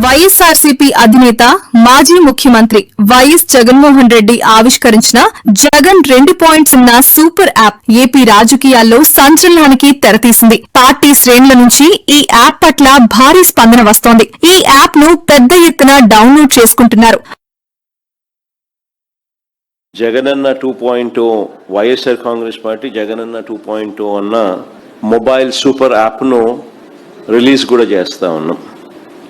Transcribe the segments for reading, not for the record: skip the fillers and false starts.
వైఎస్ఆర్సీపీ అధినేత మాజీ ముఖ్యమంత్రి వైఎస్ జగన్మోహన్ రెడ్డి ఆవిష్కరించిన జగన్ 2.0 సూపర్ యాప్ ఏపీ రాజకీయాల్లో సంచలనానికి తెరతీసింది. పార్టీ శ్రేణుల నుంచి ఈ యాప్ పట్ల భారీ స్పందన వస్తోంది. ఈ యాప్ ను పెద్ద ఎత్తున డౌన్లోడ్ చేసుకుంటున్నారు. జగనన్న 2.0 వైఎస్ఆర్ కాంగ్రెస్ పార్టీ జగనన్న 2.0 అన్న మొబైల్ సూపర్ యాప్ను రిలీజ్ కూడా చేస్తూ ఉన్నాం.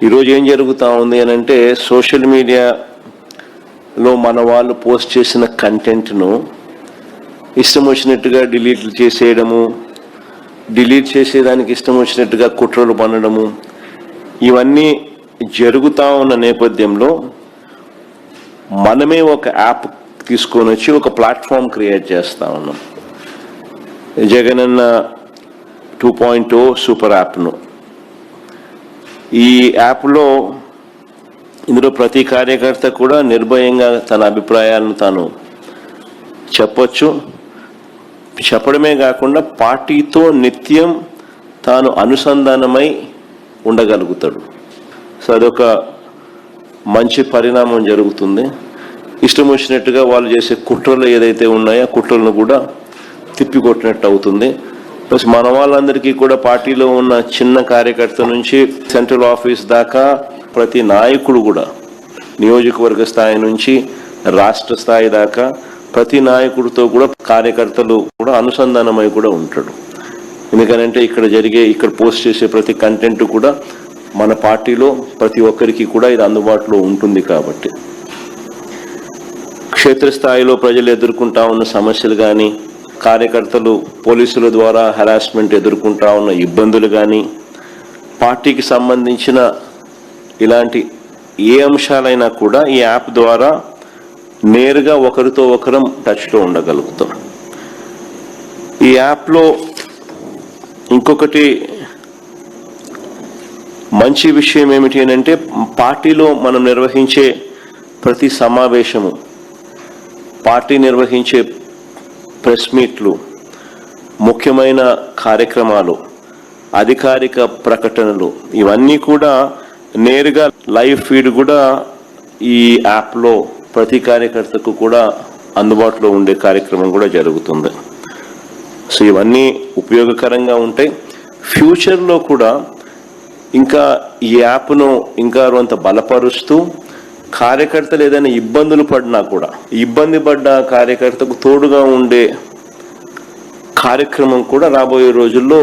ఈరోజు ఏం జరుగుతూ ఉంది అని అంటే, సోషల్ మీడియాలో మన వాళ్ళు పోస్ట్ చేసిన కంటెంట్ను ఇష్టం వచ్చినట్టుగా డిలీట్ చేసేయడము, డిలీట్ చేసేదానికి ఇష్టం వచ్చినట్టుగా కుట్రలు పన్నడము, ఇవన్నీ జరుగుతూ ఉన్న నేపథ్యంలో మనమే ఒక యాప్ తీసుకొని వచ్చి ఒక ప్లాట్ఫామ్ క్రియేట్ చేస్తూ ఉన్నాం. జగనన్న 2.0 సూపర్ యాప్ను. ఈ యాప్లో ఇందులో ప్రతి కార్యకర్త కూడా నిర్భయంగా తన అభిప్రాయాలను తాను చెప్పొచ్చు. చెప్పడమే కాకుండా పార్టీతో నిత్యం తాను అనుసంధానమై ఉండగలుగుతాడు. సో అదొక మంచి పరిణామం జరుగుతుంది. ఇష్టం వచ్చినట్టుగా వాళ్ళు చేసే కుట్రలు ఏదైతే ఉన్నాయో కుట్రలను కూడా తిప్పికొట్టినట్టు అవుతుంది. ప్లస్ మన వాళ్ళందరికీ కూడా పార్టీలో ఉన్న చిన్న కార్యకర్త నుంచి సెంట్రల్ ఆఫీస్ దాకా ప్రతి నాయకుడు కూడా, నియోజకవర్గ స్థాయి నుంచి రాష్ట్ర స్థాయి దాకా ప్రతి నాయకుడితో కూడా కార్యకర్తలు కూడా అనుసంధానమై కూడా ఉంటాడు. ఎందుకనంటే ఇక్కడ పోస్ట్ చేసే ప్రతి కంటెంట్ కూడా మన పార్టీలో ప్రతి ఒక్కరికి కూడా ఇది అందుబాటులో ఉంటుంది. కాబట్టి క్షేత్రస్థాయిలో ప్రజలు ఎదుర్కొంటా ఉన్న సమస్యలు కానీ, కార్యకర్తలు పోలీసుల ద్వారా హెరాస్మెంట్ ఎదుర్కొంటా ఉన్న ఇబ్బందులు కానీ, పార్టీకి సంబంధించిన ఇలాంటి ఏ అంశాలైనా కూడా ఈ యాప్ ద్వారా నేరుగా ఒకరితో ఒకరం టచ్లో ఉండగలుగుతాం. ఈ యాప్లో ఇంకొకటి మంచి విషయం ఏమిటి అని అంటే, పార్టీలో మనం నిర్వహించే ప్రతి సమావేశము, పార్టీ నిర్వహించే ప్రెస్ మీట్లు, ముఖ్యమైన కార్యక్రమాలు, అధికారిక ప్రకటనలు, ఇవన్నీ కూడా నేరుగా లైవ్ ఫీడ్ కూడా ఈ యాప్లో ప్రతి కార్యకర్తకు కూడా అందుబాటులో ఉండే కార్యక్రమం కూడా జరుగుతుంది. సో ఇవన్నీ ఉపయోగకరంగా ఉంటాయి. ఫ్యూచర్లో కూడా ఇంకా ఈ యాప్ను ఇంకా కొంత బలపరుస్తూ కార్యకర్తలు ఏదైనా ఇబ్బందులు పడినా కూడా ఇబ్బంది పడ్డ కార్యకర్తకు తోడుగా ఉండే కార్యక్రమం కూడా రాబోయే రోజుల్లో